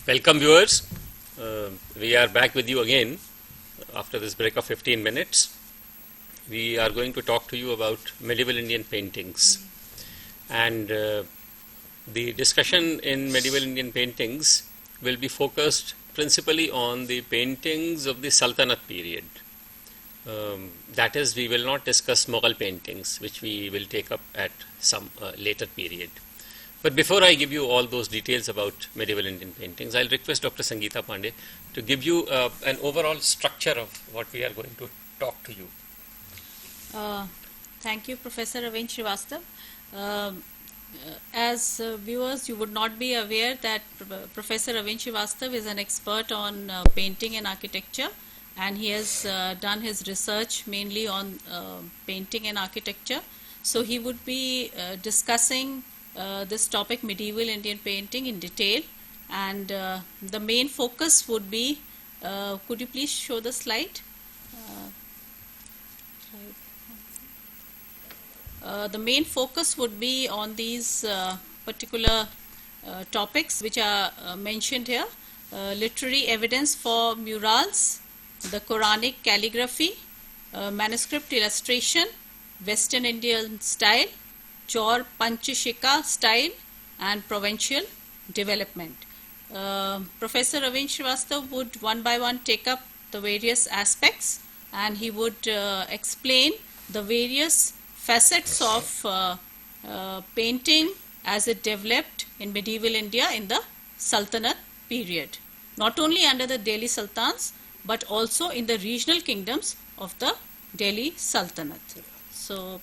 Welcome viewers, we are back with you again after this break of 15 minutes. We are going to talk to you about medieval Indian paintings, and the discussion in medieval Indian paintings will be focused principally on the paintings of the Sultanate period. That is, we will not discuss Mughal paintings, which we will take up at some later period. But before I give you all those details about medieval Indian paintings, I'll request Dr. Sangeeta Pandey to give you an overall structure of what we are going to talk to you. Thank you, Professor Ravin Srivastav. As viewers, you would not be aware that Professor Ravin Srivastav is an expert on painting and architecture, and he has done his research mainly on painting and architecture. So he would be discussing this topic, medieval Indian painting, in detail, and the main focus would be, could you please show the slide? The main focus would be on these particular topics which are mentioned here: literary evidence for murals, the Quranic calligraphy, manuscript illustration, Western Indian style, Chaur Panchashika style, and provincial development. Professor Ravin Srivastav would one by one take up the various aspects, and he would explain the various facets of painting as it developed in medieval India in the Sultanate period, not only under the Delhi Sultans but also in the regional kingdoms of the Delhi Sultanate. So,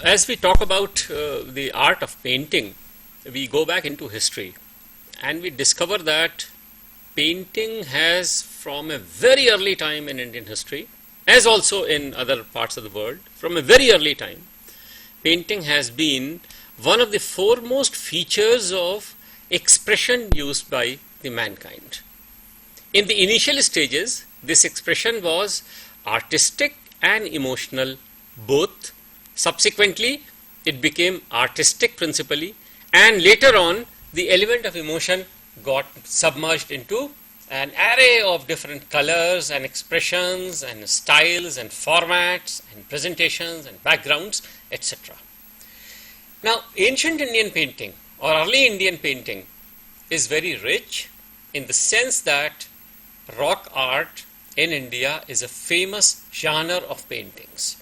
as we talk about the art of painting, we go back into history and we discover that painting has, from a very early time in Indian history, as also in other parts of the world, from a very early time, painting has been one of the foremost features of expression used by the mankind. In the initial stages, this expression was artistic and emotional both. Subsequently, it became artistic principally, and later on, the element of emotion got submerged into an array of different colors and expressions and styles and formats and presentations and backgrounds, etc. Now, ancient Indian painting or early Indian painting is very rich in the sense that rock art in India is a famous genre of paintings.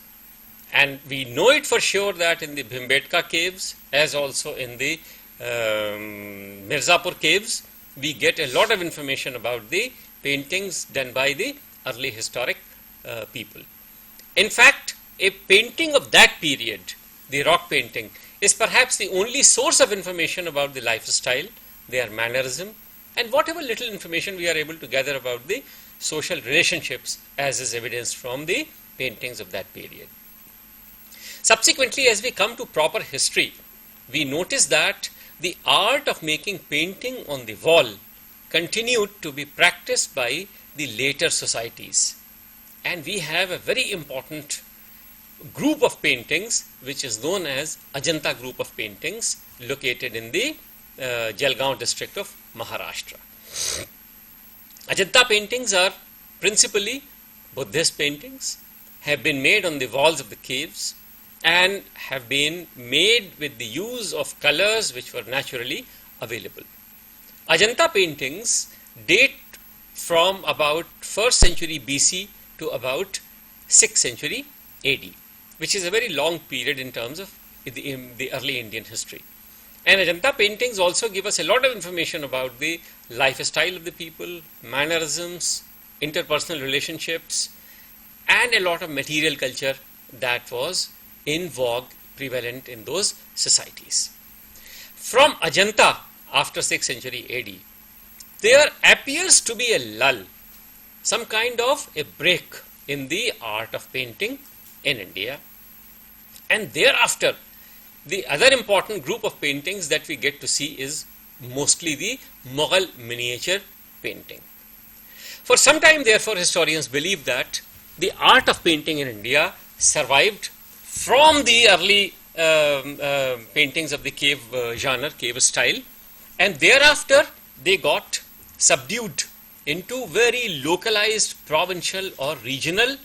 And we know it for sure that in the Bhimbetka caves, as also in the Mirzapur caves, we get a lot of information about the paintings done by the early historic people. In fact, a painting of that period, the rock painting, is perhaps the only source of information about the lifestyle, their mannerism, and whatever little information we are able to gather about the social relationships, as is evidenced from the paintings of that period. Subsequently, as we come to proper history, we notice that the art of making painting on the wall continued to be practiced by the later societies. And we have a very important group of paintings which is known as Ajanta group of paintings, located in the Jalgaon district of Maharashtra. Ajanta paintings are principally Buddhist paintings, have been made on the walls of the caves, and have been made with the use of colors which were naturally available. Ajanta paintings date from about 1st century BC to about 6th century AD, which is a very long period in terms of the early Indian history. And Ajanta paintings also give us a lot of information about the lifestyle of the people, mannerisms, interpersonal relationships, and a lot of material culture that was in vogue, prevalent in those societies. From Ajanta, after 6th century AD, there appears to be a lull, some kind of a break in the art of painting in India. And thereafter, the other important group of paintings that we get to see is mostly the Mughal miniature painting. For some time, therefore, historians believe that the art of painting in India survived from the early paintings of the cave genre, cave style, and thereafter they got subdued into very localized provincial or regional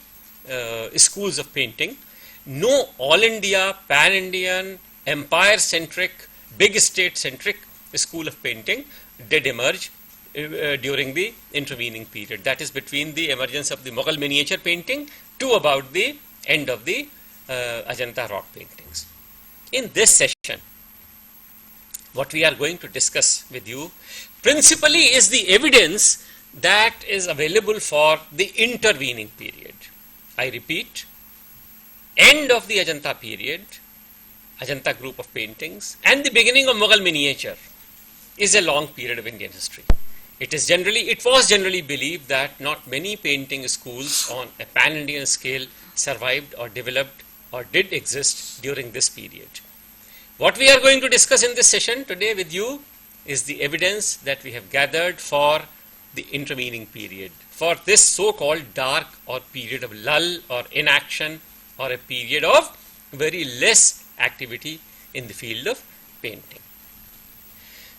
schools of painting. No all India, pan-Indian, empire-centric, big state-centric school of painting did emerge during the intervening period. That is between the emergence of the Mughal miniature painting to about the end of the Ajanta rock paintings. In this session, what we are going to discuss with you principally is the evidence that is available for the intervening period. I repeat, end of the Ajanta period, Ajanta group of paintings, and the beginning of Mughal miniature is a long period of Indian history. It was generally believed that not many painting schools on a pan-Indian scale survived or developed or did exist during this period. What we are going to discuss in this session today with you is the evidence that we have gathered for the intervening period, for this so-called dark or period of lull or inaction or a period of very less activity in the field of painting.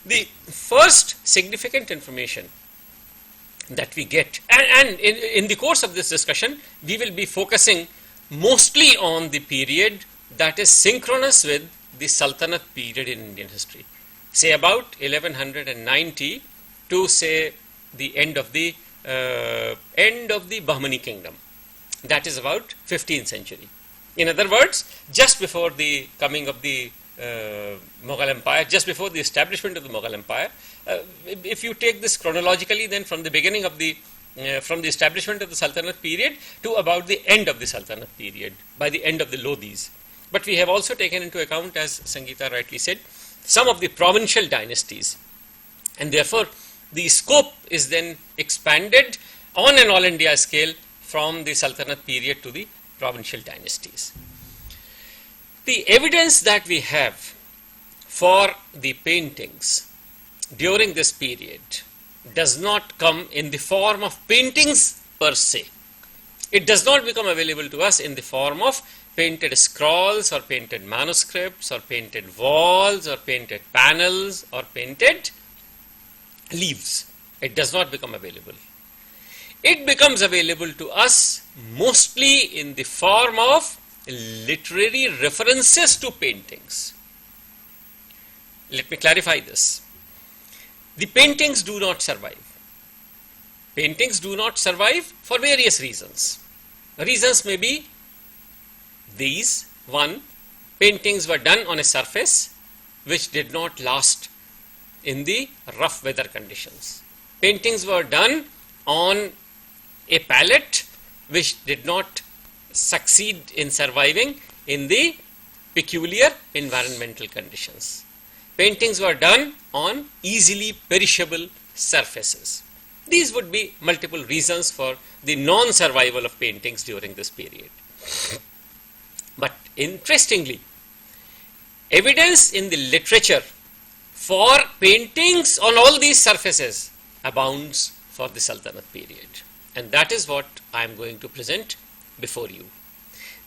The first significant information that we get, and in the course of this discussion, we will be focusing mostly on the period that is synchronous with the Sultanate period in Indian history, say about 1190 to say the end of the Bahmani kingdom, that is about 15th century. In other words, just before the coming of the Mughal Empire, just before the establishment of the Mughal Empire. If you take this chronologically, then from the beginning of from the establishment of the Sultanate period to about the end of the Sultanate period, by the end of the Lodhis. But we have also taken into account, as Sangeeta rightly said, some of the provincial dynasties, and therefore the scope is then expanded on an all India scale from the Sultanate period to the provincial dynasties. The evidence that we have for the paintings during this period does not come in the form of paintings per se. It does not become available to us in the form of painted scrolls or painted manuscripts or painted walls or painted panels or painted leaves. It does not become available. It becomes available to us mostly in the form of literary references to paintings. Let me clarify this. The paintings do not survive. Paintings do not survive for various reasons. Reasons may be these. One, paintings were done on a surface which did not last in the rough weather conditions. Paintings were done on a palette which did not succeed in surviving in the peculiar environmental conditions. Paintings were done on easily perishable surfaces. These would be multiple reasons for the non-survival of paintings during this period. But interestingly, evidence in the literature for paintings on all these surfaces abounds for the Sultanate period. And that is what I am going to present before you.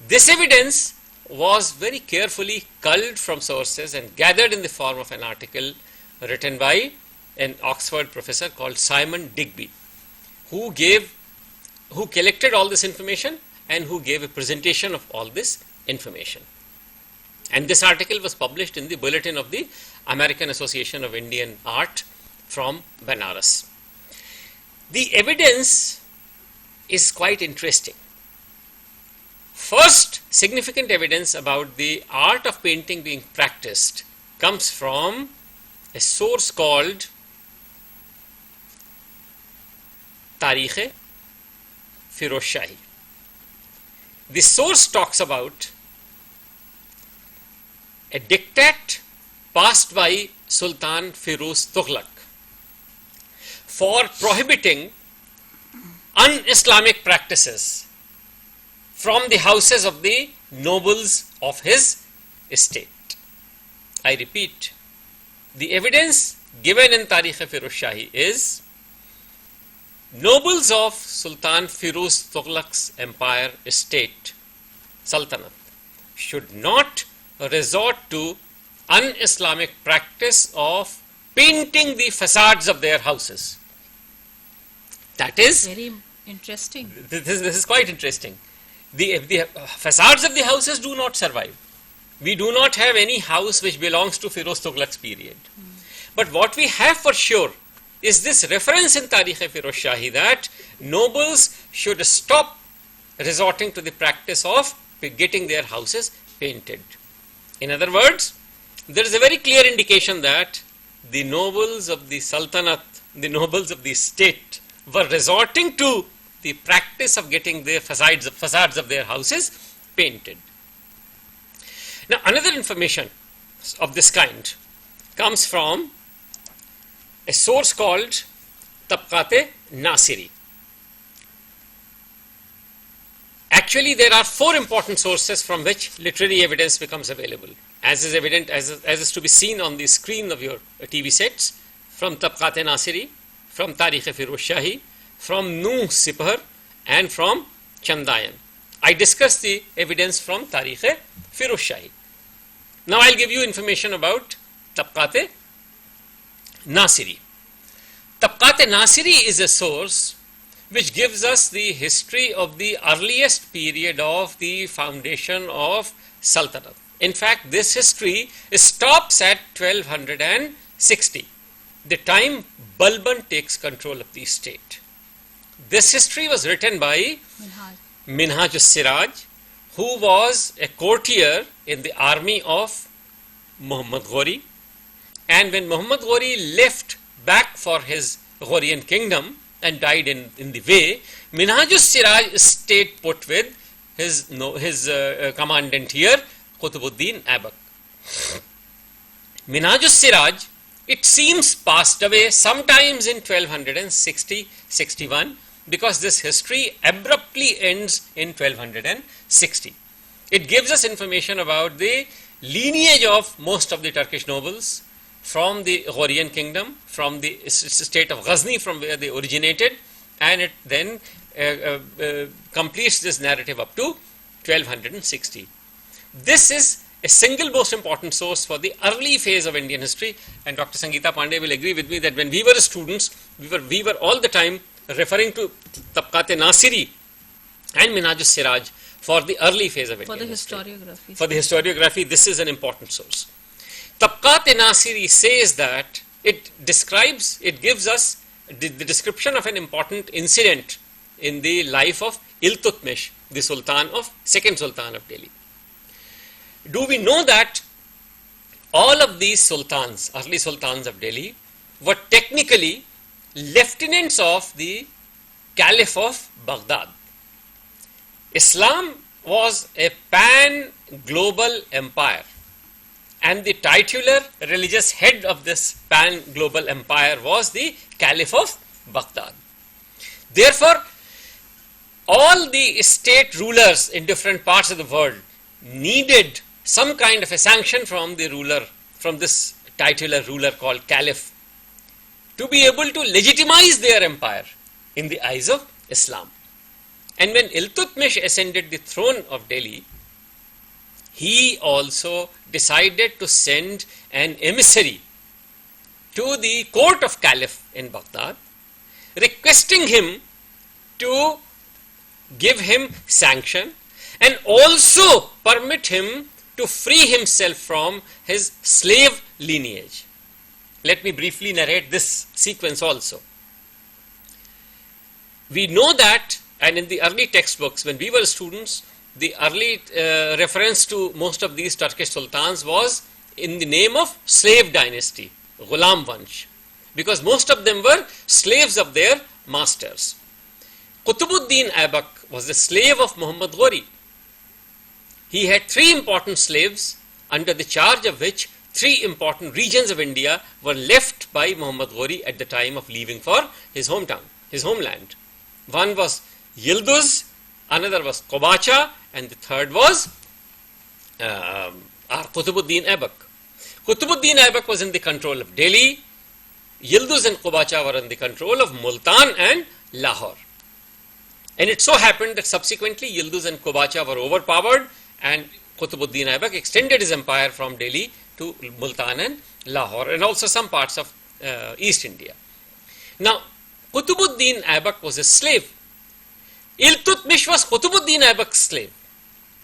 This evidence was very carefully culled from sources and gathered in the form of an article written by an Oxford professor called Simon Digby, who collected all this information and who gave a presentation of all this information. And this article was published in the Bulletin of the American Association of Indian Art from Benares. The evidence is quite interesting. First significant evidence about the art of painting being practiced comes from a source called Tarikh Firoz Shahi. the source talks about a diktat passed by Sultan Firuz Tughlaq for prohibiting un-Islamic practices from the houses of the nobles of his estate. I repeat, the evidence given in Tarikh-e-Firuz Shahi is nobles of Sultan Firuz Tughlaq's empire estate, Sultanate, should not resort to un-Islamic practice of painting the facades of their houses. That is Very interesting. This is quite interesting. The facades of the houses do not survive. We do not have any house which belongs to Firuz Tughlaq's period. But what we have for sure is this reference in Tarikh-e-Firuz Shahi that nobles should stop resorting to the practice of getting their houses painted. In other words, there is a very clear indication that the nobles of the Sultanate, the nobles of the state, were resorting to the practice of getting their facades of their houses painted. Now, another information of this kind comes from a source called Tabqat-e-Nasiri. Actually, there are four important sources from which literary evidence becomes available, as is evident, as is to be seen on the screen of your TV sets, from Tabqat-e-Nasiri, from Tarikh-e-Firuz Shahi, from Nuh Sipar, and from Chandayan. I discussed the evidence from Tarikh-e-Firuz Shahi. Now I'll give you information about Tabqat-e-Nasiri. Tabqat-e-Nasiri is a source which gives us the history of the earliest period of the foundation of Sultanate. In fact, this history stops at 1260, the time Balban takes control of the state. This history was written by Minhaj al-Siraj, who was a courtier in the army of Muhammad Ghori. And when Muhammad Ghori left back for his Ghorian kingdom and died in the way, Minhaj al-Siraj stayed put with his commandant here, Qutbuddin Aibak. Minhaj al-Siraj, it seems, passed away sometimes in 1260-61, because this history abruptly ends in 1260. It gives us information about the lineage of most of the Turkish nobles from the Ghorian kingdom, from the state of Ghazni, from where they originated, and it then completes this narrative up to 1260. This is a single most important source for the early phase of Indian history, and Dr. Sangeeta Pandey will agree with me that when we were students, we were all the time referring to Tabqat-e-Nasiri and Minhaj al-Siraj for the early phase of Indian history. For the historiography, this is an important source. Tabqat-e-Nasiri says that it gives us the description of an important incident in the life of Iltutmish, the second Sultan of Delhi. Do we know that all of these sultans, early sultans of Delhi, were technically lieutenants of the Caliph of Baghdad? Islam was a pan-global empire, and the titular religious head of this pan-global empire was the Caliph of Baghdad. Therefore, all the state rulers in different parts of the world needed some kind of a sanction from the ruler, from this titular ruler called Caliph, to be able to legitimize their empire in the eyes of Islam. And when Iltutmish ascended the throne of Delhi, he also decided to send an emissary to the court of Caliph in Baghdad, requesting him to give him sanction and also permit him to free himself from his slave lineage. Let me briefly narrate this sequence also. We know that, and in the early textbooks, when we were students, the early reference to most of these Turkish sultans was in the name of slave dynasty, Ghulam Vansh, because most of them were slaves of their masters. Qutbuddin Aibak was the slave of Muhammad Ghori, he had 3 important slaves, under the charge of which 3 important regions of India were left by Muhammad Ghori at the time of leaving for his hometown, his homeland. One was Yilduz, another was Kobacha, and the third was Qutbuddin Aibak. Qutbuddin Aibak was in the control of Delhi. Yilduz and Kobacha were in the control of Multan and Lahore. And it so happened that subsequently Yilduz and Kobacha were overpowered, and Qutbuddin Aibak extended his empire from Delhi to Multan and Lahore, and also some parts of East India. Now, Qutbuddin Aibak was a slave. Iltutmish was Qutbuddin Aibak's slave.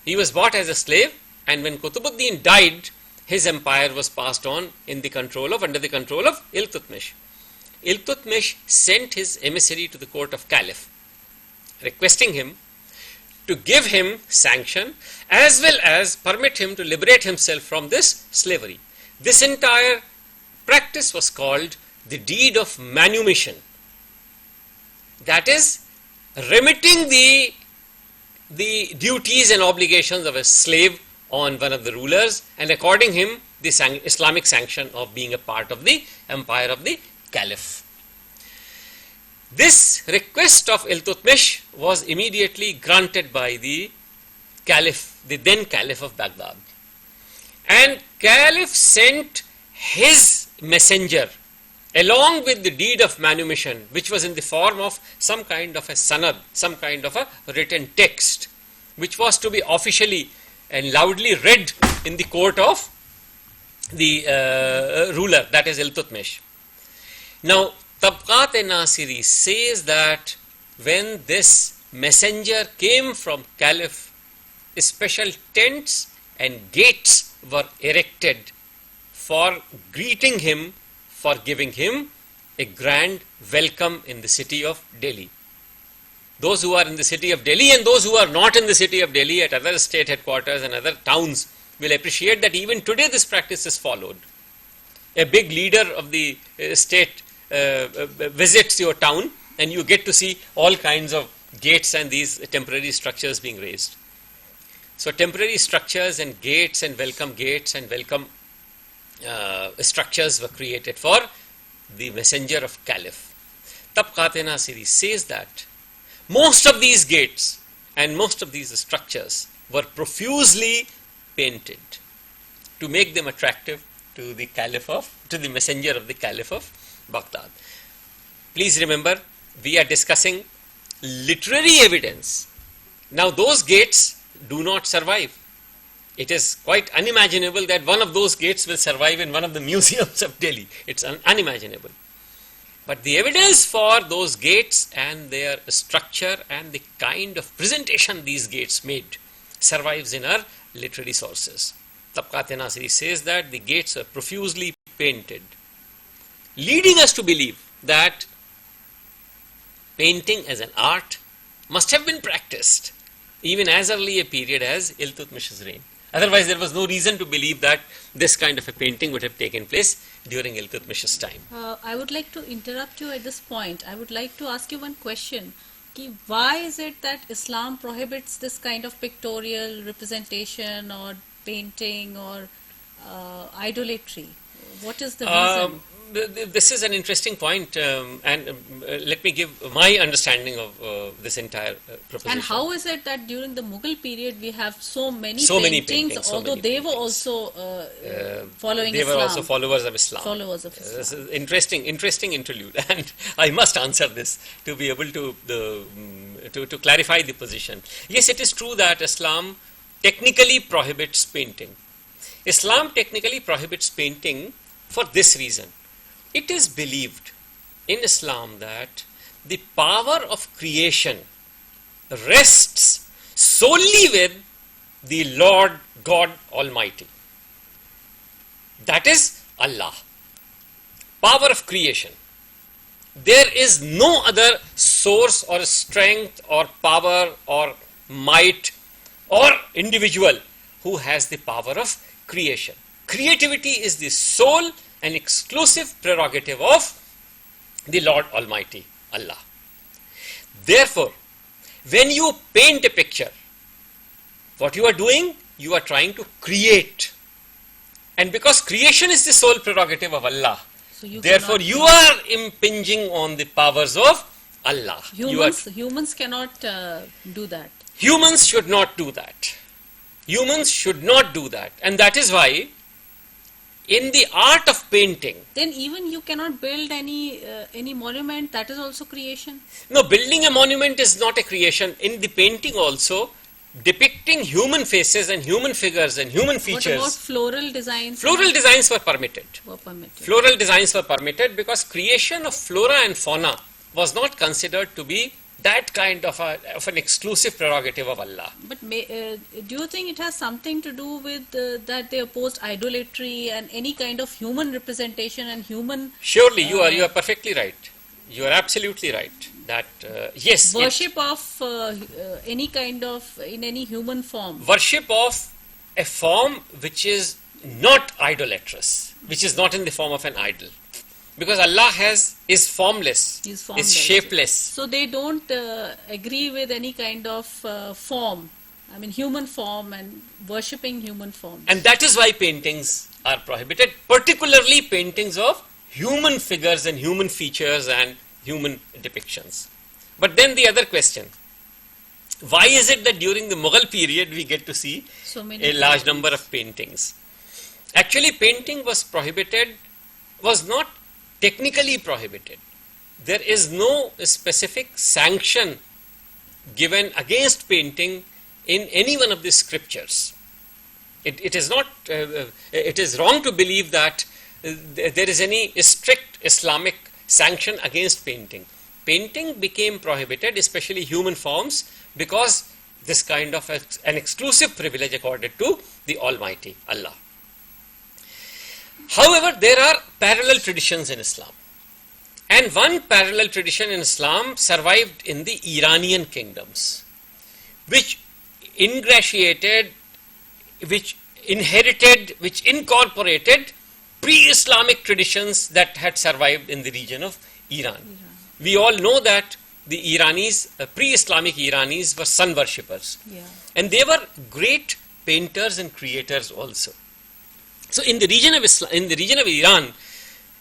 He was bought as a slave, and when Qutbuddin died, his empire was passed on under the control of Iltutmish. Iltutmish sent his emissary to the court of Caliph, requesting him to give him sanction as well as permit him to liberate himself from this slavery. This entire practice was called the deed of manumission. That is, remitting the duties and obligations of a slave on one of the rulers and according him the Islamic sanction of being a part of the empire of the Caliph. This request of Iltutmish was immediately granted by the Caliph, the then Caliph of Baghdad. And Caliph sent his messenger along with the deed of manumission, which was in the form of some kind of a sanad, some kind of a written text, which was to be officially and loudly read in the court of the ruler, that is Iltutmish. Now, Tabqat-e-Nasiri says that when this messenger came from Caliph, special tents and gates were erected for greeting him, for giving him a grand welcome in the city of Delhi. Those who are in the city of Delhi and those who are not in the city of Delhi at other state headquarters and other towns will appreciate that even today this practice is followed. A big leader of the state visits your town and you get to see all kinds of gates and these temporary structures being raised. So temporary structures and gates and welcome structures were created for the messenger of Caliph. Tabqat-e-Nasiri says that most of these gates and most of these structures were profusely painted to make them attractive to the messenger of the Caliph of Baghdad. Please remember, we are discussing literary evidence. Now those gates do not survive. It is quite unimaginable that one of those gates will survive in one of the museums of Delhi. It's unimaginable. But the evidence for those gates and their structure and the kind of presentation these gates made survives in our literary sources. Tabqat-e-Nasiri says that the gates are profusely painted, leading us to believe that painting as an art must have been practiced even as early a period as Iltutmish's reign. Otherwise, there was no reason to believe that this kind of a painting would have taken place during Iltutmish's time. I would like to interrupt you at this point. I would like to ask you one question. Why is it that Islam prohibits this kind of pictorial representation or painting or idolatry? What is the reason? This is an interesting point, and let me give my understanding of this entire proposition. And how is it that during the Mughal period we have so many paintings, although they were also following Islam? They were also followers of Islam. This is interesting interlude, and I must answer this to be able to clarify the position. Yes, it is true that Islam technically prohibits painting. Islam technically prohibits painting for this reason. It is believed in Islam that the power of creation rests solely with the Lord God Almighty. That is Allah. Power of creation. There is no other source or strength or power or might or individual who has the power of creation. Creativity is the sole and exclusive prerogative of the Lord Almighty, Allah. Therefore, when you paint a picture, what you are doing you are trying to create. And because creation is the sole prerogative of Allah, So you therefore cannot- you are impinging on the powers of Allah. Humans cannot do that. Humans should not do that. Humans should not do that. And that is why in the art of painting, Then even you cannot build any monument. That is also creation. no, building a monument is not a creation. In the painting also, depicting human faces and human figures and human What about features, floral designs? floral designs were permitted. Were permitted. Floral designs were permitted because creation of flora and fauna was not considered to be that kind of an exclusive prerogative of Allah. But do you think it has something to do with that they opposed idolatry and any kind of human representation and human Surely you are perfectly right. You are absolutely right. That yes, worship of any kind of in any human form? worship of a form which is not idolatrous, which is not in the form of an idol, because Allah is formless, Is is shapeless. So they don't agree with any kind of form. I mean, human form and worshipping human forms. And that is why paintings are prohibited, particularly paintings of human figures and human features and human depictions. But then the other question, why is it that during the Mughal period we get to see So many a large number of paintings? Actually, painting was prohibited, was not technically prohibited. There is no specific sanction given against painting in any one of the scriptures. It is not. It is wrong to believe that there is any strict Islamic sanction against painting. Painting became prohibited, especially human forms, because this kind of an exclusive privilege accorded to the Almighty Allah. However, there are parallel traditions in Islam. And one parallel tradition in Islam survived in the Iranian kingdoms, which ingratiated, which inherited, which incorporated pre-Islamic traditions that had survived in the region of Iran. We all know that the Iranis, pre-Islamic Iranis were sun worshippers. Yeah. And they were great painters and creators also. So in the region of Iran,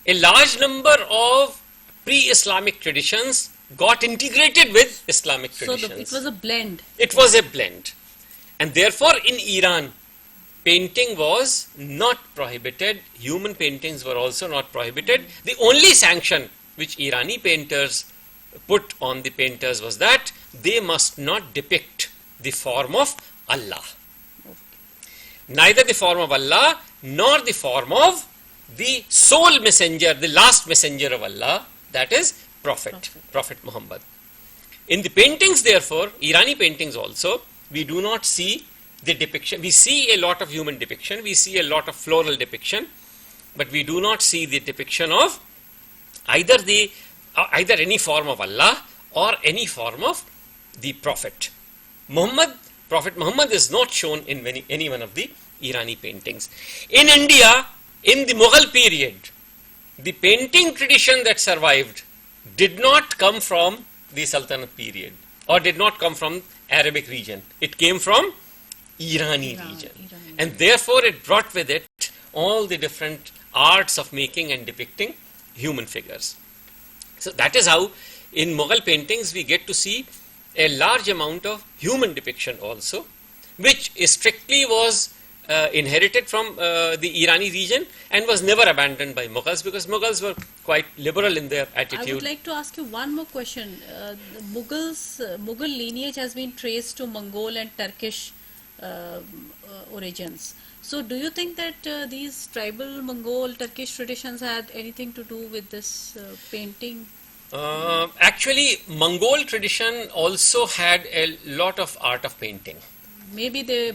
a large number of pre-Islamic traditions got integrated with Islamic traditions. So it was a blend. It was a blend. And therefore in Iran, painting was not prohibited. Human paintings were also not prohibited. The only sanction which Irani painters put on the painters was that they must not depict the form of Allah. Neither the form of Allah nor the form of the sole messenger, the last messenger of Allah, that is Prophet Muhammad. In the paintings, therefore, Irani paintings also, we do not see the depiction. We see a lot of human depiction, we see a lot of floral depiction, but we do not see the depiction of either any form of Allah or any form of the Prophet Muhammad is not shown in any one of the Irani paintings. In India, in the Mughal period, the painting tradition that survived did not come from the Sultanate period or did not come from Arabic region. It came from Irani region. And therefore it brought with it all the different arts of making and depicting human figures. So that is how in Mughal paintings we get to see a large amount of human depiction also, which strictly was inherited from the Irani region and was never abandoned by Mughals, because Mughals were quite liberal in their attitude. I would like to ask you one more question. The Mughal lineage has been traced to Mongol and Turkish origins. So do you think that these tribal Mongol Turkish traditions had anything to do with this painting? Actually, Mongol tradition also had a lot of art of painting. Maybe they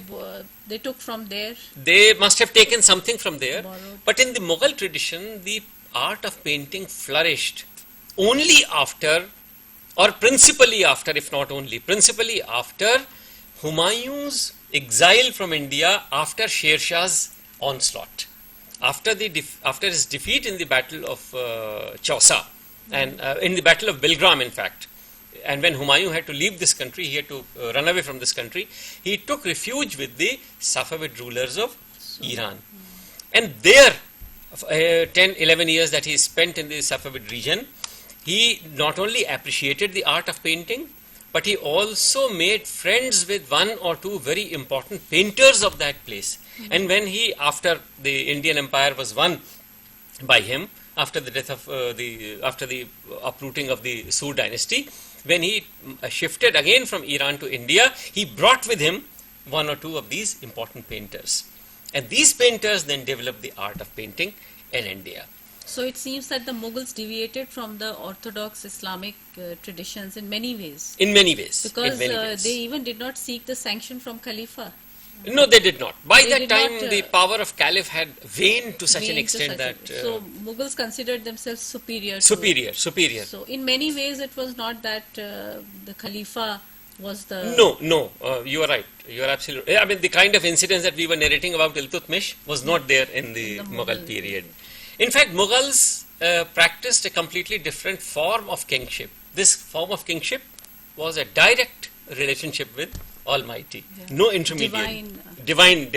took from there. They must have taken something from there. Borrowed. But in the Mughal tradition, the art of painting flourished only after, or principally after, if not only, principally after Humayun's exile from India after Sher Shah's onslaught. After his defeat in the battle of Chausa, and in the battle of Bilgram, in fact, and when Humayun had to leave this country, he had to run away from this country, he took refuge with the Safavid rulers of Iran. And there, 10, 11 years that he spent in the Safavid region, he not only appreciated the art of painting, but he also made friends with one or two very important painters of that place. And when he, after the Indian Empire was won by him, after the death of after the uprooting of the Sur dynasty, when he shifted again from Iran to India, he brought with him one or two of these important painters. And these painters then developed the art of painting in India. So it seems that the Mughals deviated from the orthodox Islamic traditions in many ways. In many ways. Because in many ways. they even did not seek the sanction from Khalifa. No, they did not. By They that did time, not, the power of Caliph had waned to such an extent that... so Mughals considered themselves superior. superior. So in many ways it was not that the Khalifa was the... No, you are right. You are absolutely... I mean, the kind of incidents that we were narrating about Iltutmish was not there in the Mughal period. In fact, Mughals practiced a completely different form of kingship. This form of kingship was a direct relationship with Almighty. Yeah. No intermediary. Divine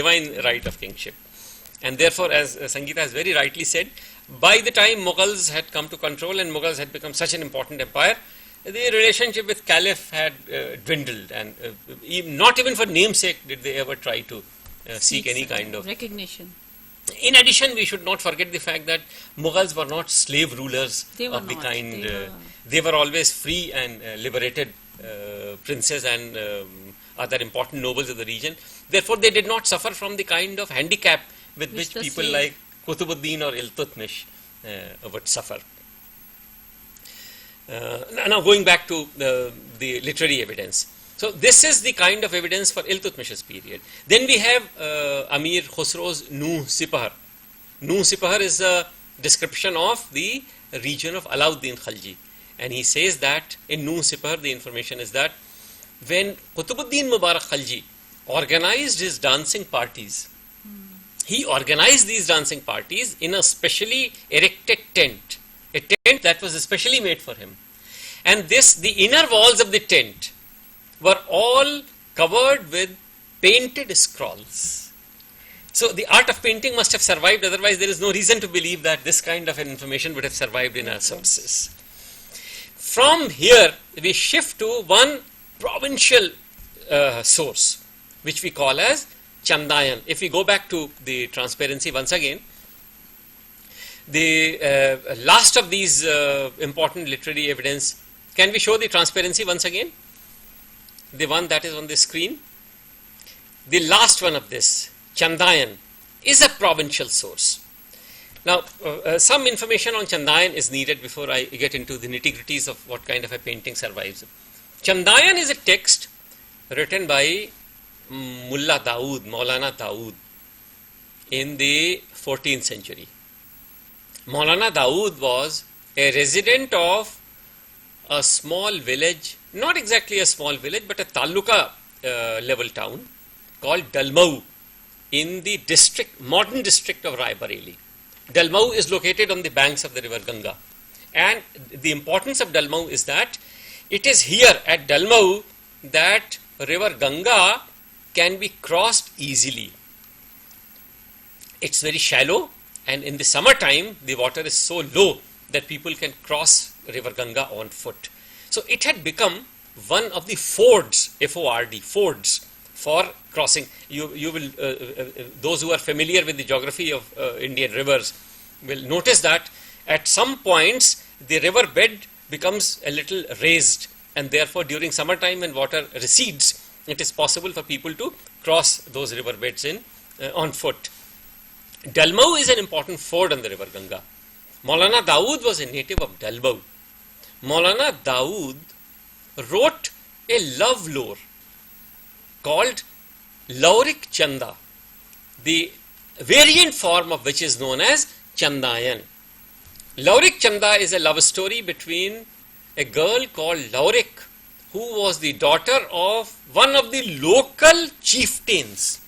right of kingship. And therefore, as Sangeeta has very rightly said, by the time Mughals had come to control and Mughals had become such an important empire, the relationship with Caliph had dwindled, and not even for namesake did they ever try to seek any kind of recognition. In addition, we should not forget the fact that Mughals were not slave rulers of the kind. They were always free and liberated princes and other important nobles of the region. Therefore, they did not suffer from the kind of handicap with which people like Qutbuddin or Iltutmish would suffer. Now going back to the literary evidence. So this is the kind of evidence for Iltutmish's period. Then we have Amir Khusro's Nuh Sipahar. Nuh Sipahar is a description of the region of Alauddin Khalji. And he says that in Nuh Sipahar, the information is that when Qutbuddin Mubarak Khalji organized his dancing parties, he organized these dancing parties in a specially erected tent, a tent that was especially made for him. And the inner walls of the tent were all covered with painted scrolls. So the art of painting must have survived, otherwise there is no reason to believe that this kind of information would have survived in our sources. From here, we shift to one provincial source, which we call as Chandayan. If we go back to the transparency once again, the last of these important literary evidence, can we show the transparency once again? The one that is on the screen. The last one of this, Chandayan, is a provincial source. Now, some information on Chandayan is needed before I get into the nitty-gritties of what kind of a painting survives. Chandayan is a text written by Mullah Dawood, Maulana Dawood, in the 14th century. Maulana Dawood was a resident of a small village, not exactly a small village, but a taluka level town called Dalmau in the modern district of Rai Bareli. Dalmau is located on the banks of the river Ganga. And the importance of Dalmau is that it is here at Dalmau that river Ganga can be crossed easily. It's very shallow, and in the summertime the water is so low that people can cross river Ganga on foot. So it had become one of the fords, F-O-R-D, fords for crossing. You will, those who are familiar with the geography of Indian rivers will notice that at some points the river bed becomes a little raised, and therefore during summertime when water recedes, it is possible for people to cross those river beds on foot. Dalmau is an important ford on the river Ganga. Maulana Dawood was a native of Dalmau. Maulana Dawood wrote a love lore called Laurik Chanda, the variant form of which is known as Chandayan. Laurik Chanda is a love story between a girl called Laurik, who was the daughter of one of the local chieftains.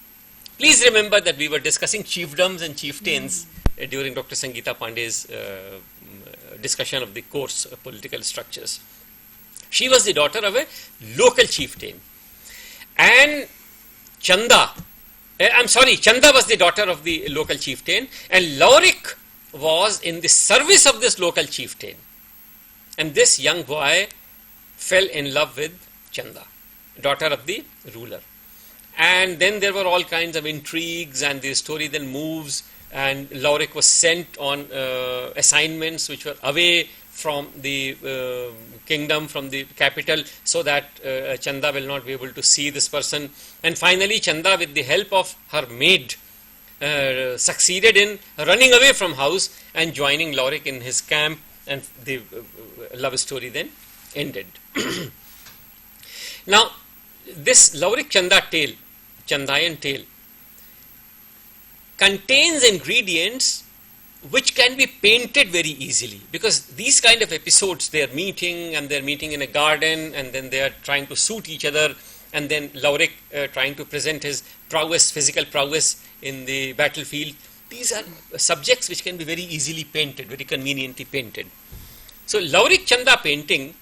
Please remember that we were discussing chiefdoms and chieftains during Dr. Sangeeta Pandey's discussion of the course of political structures. She was the daughter of a local chieftain. And Chanda was the daughter of the local chieftain, and Laurik was in the service of this local chieftain. And this young boy fell in love with Chanda, daughter of the ruler. And then there were all kinds of intrigues, and the story then moves, and Laurik was sent on assignments which were away from the kingdom, from the capital, so that Chanda will not be able to see this person. And finally Chanda, with the help of her maid, succeeded in running away from house and joining Laurik in his camp, and the love story then ended. Now, this Laurik Chanda tale, Chandayan tale, contains ingredients which can be painted very easily, because these kind of episodes, they are meeting, and they're meeting in a garden, and then they are trying to suit each other, and then Laurik trying to present his prowess, physical prowess in the battlefield. These are subjects which can be very easily painted, very conveniently painted. So Laurik Chanda painting,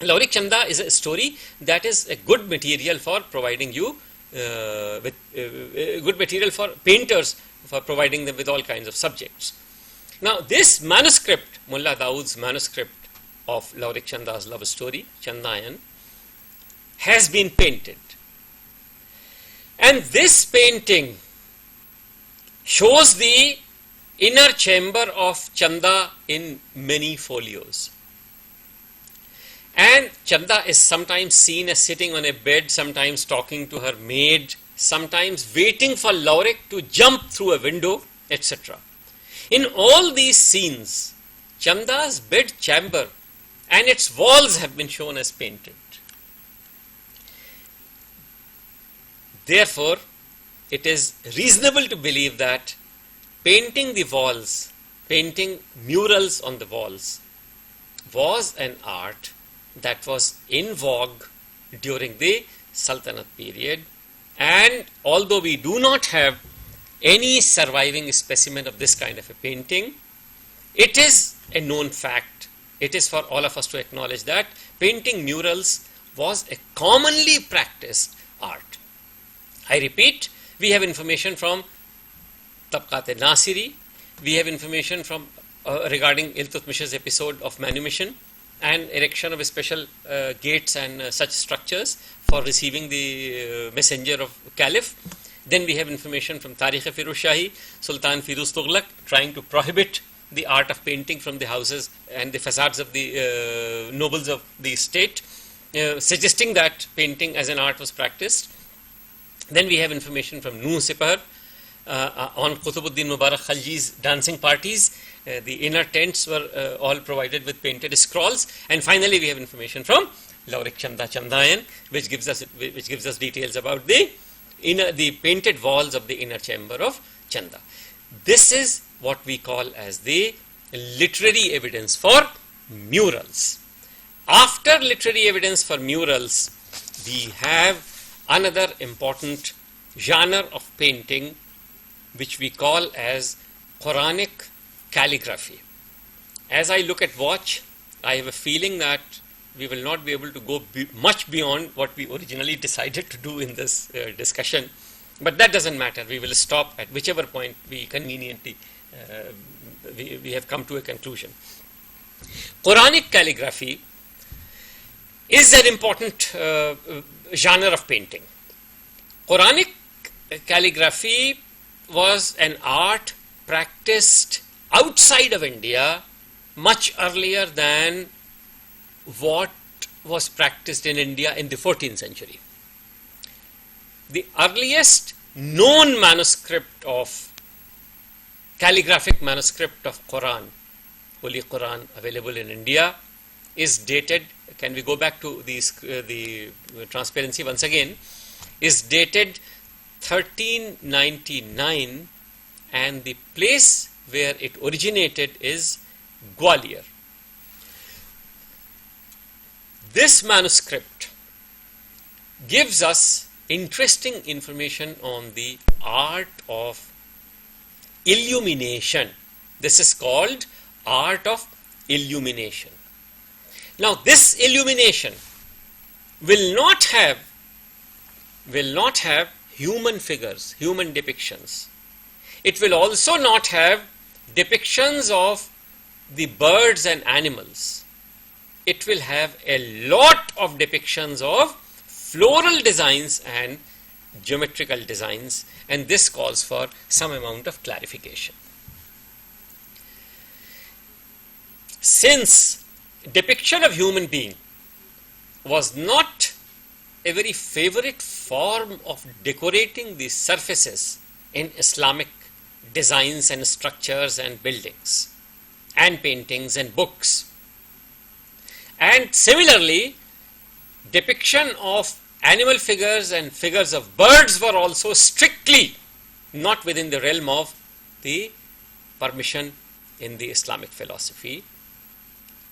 Laurik Chanda is a story that is a good material for providing you with good material for painters, for providing them with all kinds of subjects. Now this manuscript, Mullah Dawood's manuscript of Laurik Chanda's love story, Chandayan, has been painted. And this painting shows the inner chamber of Chanda in many folios. And Chanda is sometimes seen as sitting on a bed, sometimes talking to her maid, sometimes waiting for Laurik to jump through a window, etc. In all these scenes, Chanda's bed chamber and its walls have been shown as painted. Therefore, it is reasonable to believe that painting the walls, painting murals on the walls, was an art that was in vogue during the Sultanate period. And although we do not have any surviving specimen of this kind of a painting, it is a known fact. It is for all of us to acknowledge that painting murals was a commonly practiced art. I repeat, we have information from Tabqat-e-Nasiri, we have information from regarding Iltutmish's episode of manumission and erection of special gates and such structures for receiving the messenger of Caliph. Then we have information from Tarikh-e-Firuz Shahi, Sultan Firuz Tughlaq trying to prohibit the art of painting from the houses and the facades of the nobles of the state, suggesting that painting as an art was practiced. Then we have information from Nuh Sipar on Qutubuddin Mubarak Khalji's dancing parties. The inner tents were all provided with painted scrolls. And finally we have information from Laurik Chanda Chandayan, which gives us details about the painted walls of the inner chamber of Chanda. This is what we call as the literary evidence for murals. After literary evidence for murals, we have another important genre of painting which we call as Quranic calligraphy. As I look at watch, I have a feeling that we will not be able to go much beyond what we originally decided to do in this discussion, but that doesn't matter. We will stop at whichever point we conveniently we have come to a conclusion. Quranic calligraphy is an important genre of painting. Quranic calligraphy was an art practiced outside of India much earlier than what was practiced in India in the 14th century. The earliest known manuscript of calligraphic manuscript of Quran, Holy Quran, available in India, is dated. Can we go back to the transparency once again? Is dated 1399, and the place where it originated is Gwalior. This manuscript gives us interesting information on the art of illumination. This is called art of illumination. Now this illumination will not have human figures, human depictions. It will also not have depictions of the birds and animals. It will have a lot of depictions of floral designs and geometrical designs, and this calls for some amount of clarification. Since depiction of human being was not a very favorite form of decorating the surfaces in Islamic designs and structures and buildings and paintings and books, and similarly depiction of animal figures and figures of birds were also strictly not within the realm of the permission in the Islamic philosophy.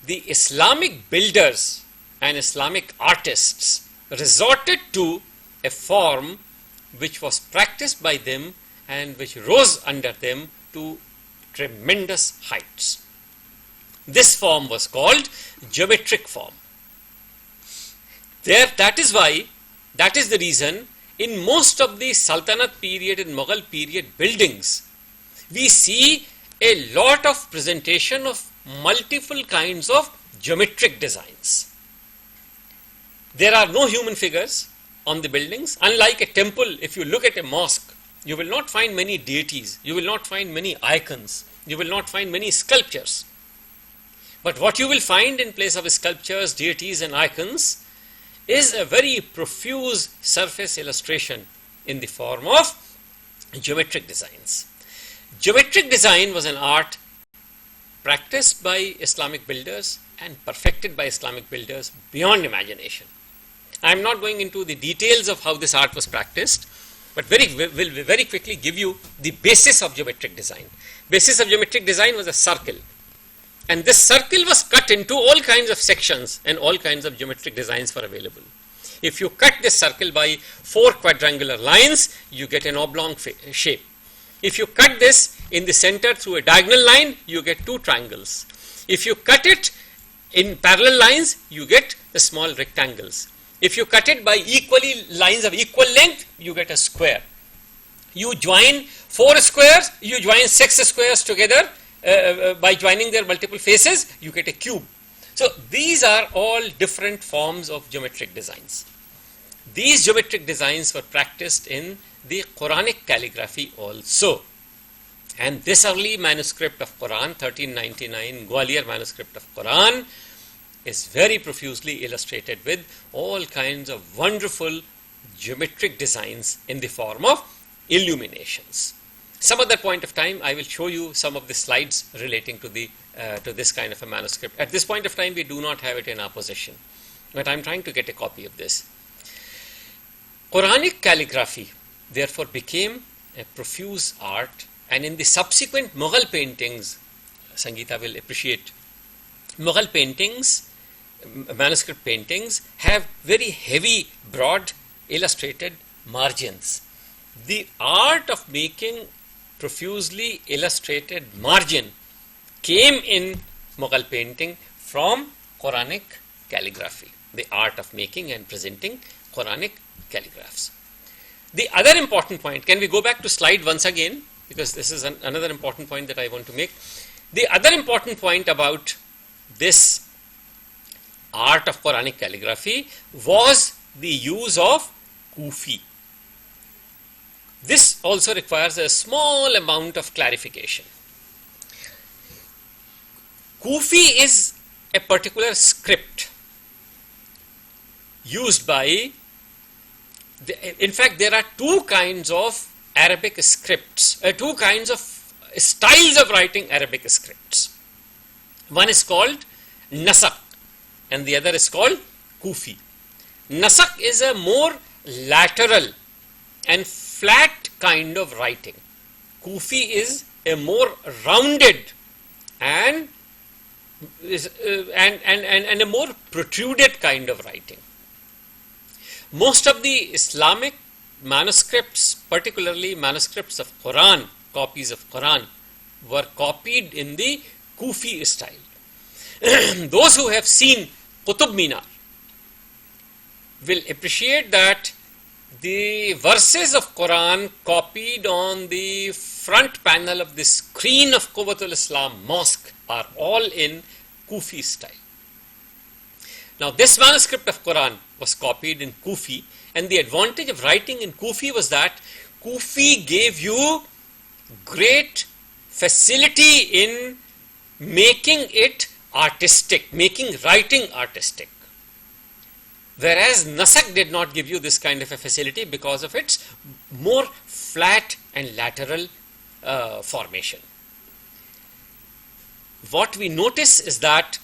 The Islamic builders and Islamic artists resorted to a form which was practiced by them and which rose under them to tremendous heights. This form was called geometric form. That is the reason in most of the Sultanate period and Mughal period buildings, we see a lot of presentation of multiple kinds of geometric designs. There are no human figures on the buildings. Unlike a temple, if you look at a mosque, you will not find many deities, you will not find many icons, you will not find many sculptures. But what you will find in place of sculptures, deities and icons is a very profuse surface illustration in the form of geometric designs. Geometric design was an art practiced by Islamic builders and perfected by Islamic builders beyond imagination. I am not going into the details of how this art was practiced, but will very quickly give you the basis of geometric design. Basis of geometric design was a circle, and this circle was cut into all kinds of sections and all kinds of geometric designs were available. If you cut this circle by 4 quadrangular lines, you get an oblong shape. If you cut this in the center through a diagonal line, you get 2 triangles. If you cut it in parallel lines, you get the small rectangles. If you cut it by equally lines of equal length, you get a square. You join 4 squares, you join 6 squares together by joining their multiple faces, you get a cube. So these are all different forms of geometric designs. These geometric designs were practiced in the Quranic calligraphy also. And this early manuscript of Quran, 1399 Gwalior manuscript of Quran, is very profusely illustrated with all kinds of wonderful geometric designs in the form of illuminations. Some other point of time, I will show you some of the slides relating to this kind of a manuscript. At this point of time, we do not have it in our possession, but I am trying to get a copy of this. Quranic calligraphy, therefore, became a profuse art, and in the subsequent Mughal paintings, Sangeeta will appreciate, Mughal paintings, manuscript paintings, have very heavy, broad, illustrated margins. The art of making profusely illustrated margin came in Mughal painting from Quranic calligraphy, the art of making and presenting Quranic calligraphs. The other important point, can we go back to slide once again, because this is another important point that I want to make. The other important point about this art of Quranic calligraphy was the use of kufi. This also requires a small amount of clarification. Kufi is a particular script used by, in fact, there are 2 kinds of Arabic scripts, 2 kinds of styles of writing Arabic scripts. One is called Nasakh and the other is called Kufi. Nasakh is a more lateral and flat kind of writing. Kufi is a more rounded and a more protruded kind of writing. Most of the Islamic manuscripts, particularly manuscripts of Quran, copies of Quran, were copied in the Kufi style. Those who have seen Qutub Minar will appreciate that the verses of Quran copied on the front panel of the screen of Quwwatul Islam Mosque are all in Kufi style. Now this manuscript of Quran was copied in Kufi, and the advantage of writing in Kufi was that Kufi gave you great facility in making it artistic, making writing artistic. Whereas Nasak did not give you this kind of a facility because of its more flat and lateral formation. What we notice is that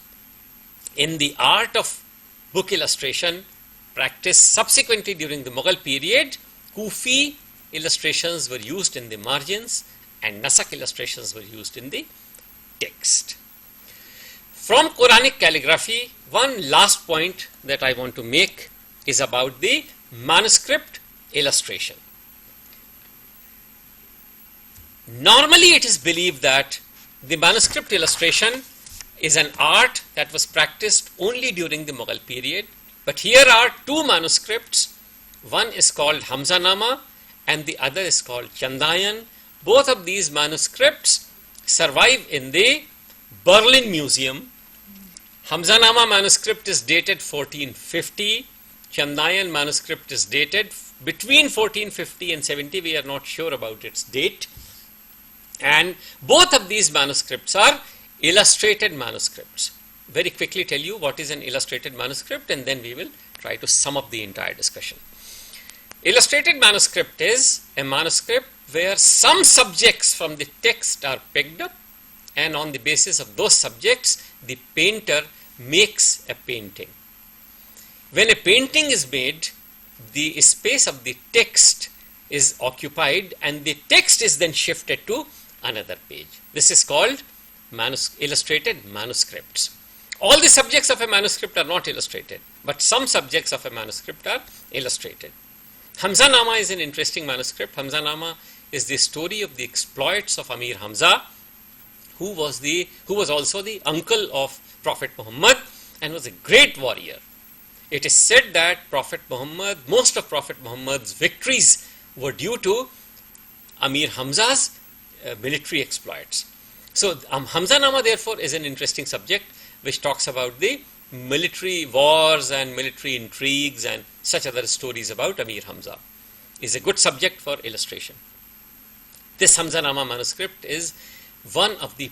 in the art of book illustration practiced subsequently during the Mughal period, Kufi illustrations were used in the margins and Nasak illustrations were used in the text. From Quranic calligraphy, one last point that I want to make is about the manuscript illustration. Normally it is believed that the manuscript illustration is an art that was practiced only during the Mughal period, but here are two manuscripts. One is called Hamzanama and the other is called Chandayan. Both of these manuscripts survive in the Berlin Museum. Hamzanama manuscript is dated 1450. Chandayan manuscript is dated between 1450 and 70. We are not sure about its date. And both of these manuscripts are illustrated manuscripts. Very quickly tell you what is an illustrated manuscript, and then we will try to sum up the entire discussion. Illustrated manuscript is a manuscript where some subjects from the text are picked up, and on the basis of those subjects, the painter makes a painting. When a painting is made, the space of the text is occupied and the text is then shifted to another page. This is called illustrated manuscripts. All the subjects of a manuscript are not illustrated, but some subjects of a manuscript are illustrated. Hamzanama is an interesting manuscript. Hamzanama is the story of the exploits of Amir Hamza, who was also the uncle of Prophet Muhammad and was a great warrior. It is said that most of Prophet Muhammad's victories were due to Amir Hamza's military exploits. So Hamzanama therefore is an interesting subject which talks about the military wars and military intrigues and such other stories about Amir Hamza. Is a good subject for illustration. This Hamzanama manuscript is one of the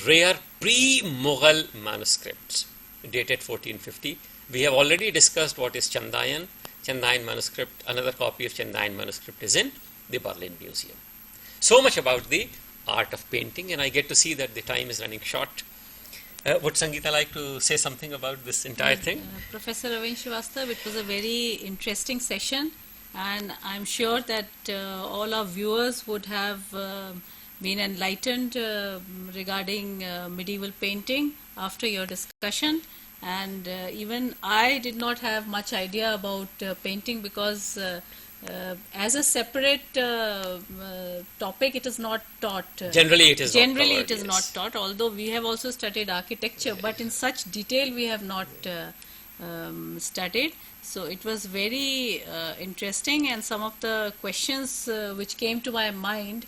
rare pre-Mughal manuscripts dated 1450. We have already discussed what is Chandayan. Chandayan manuscript, another copy of Chandayan manuscript is in the Berlin Museum. So much about the art of painting, and I get to see that the time is running short. Would Sangeeta like to say something about this entire thing? Professor Ravin Srivastava, it was a very interesting session, and I'm sure that all our viewers would have been enlightened regarding medieval painting after your discussion. And even I did not have much idea about painting because as a separate topic it is not taught. Generally it is not taught, although we have also studied architecture, but in such detail we have not studied. So it was very interesting, and some of the questions which came to my mind,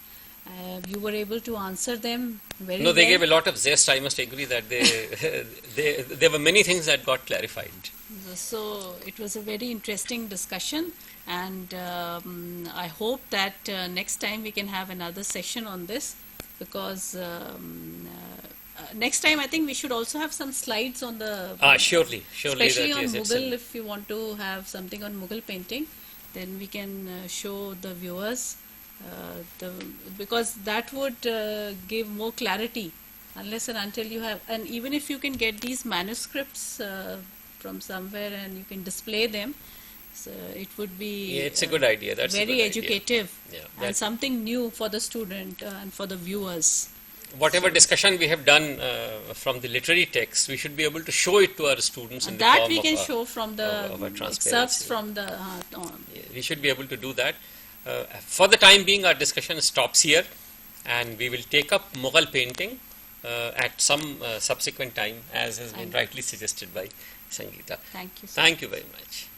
you were able to answer them very well. No, they gave a lot of zest. I must agree that there were many things that got clarified. So it was a very interesting discussion, and I hope that next time we can have another session on this, because next time I think we should also have some slides on the... Surely. Especially on Mughal, if you want to have something on Mughal painting, then we can show the viewers, because that would give more clarity, unless and until you have... And even if you can get these manuscripts from somewhere and you can display them, so it would be... Yeah, it's a good idea. That's very educative, yeah, and something new for the student and for the viewers. Whatever discussion we have done from the literary text, we should be able to show it to our students in the that form we of can show from the excerpts from the... we should be able to do that. For the time being, our discussion stops here, and we will take up Mughal painting at some subsequent time, as has been rightly suggested by Sangeeta. Thank you. Thank you very much.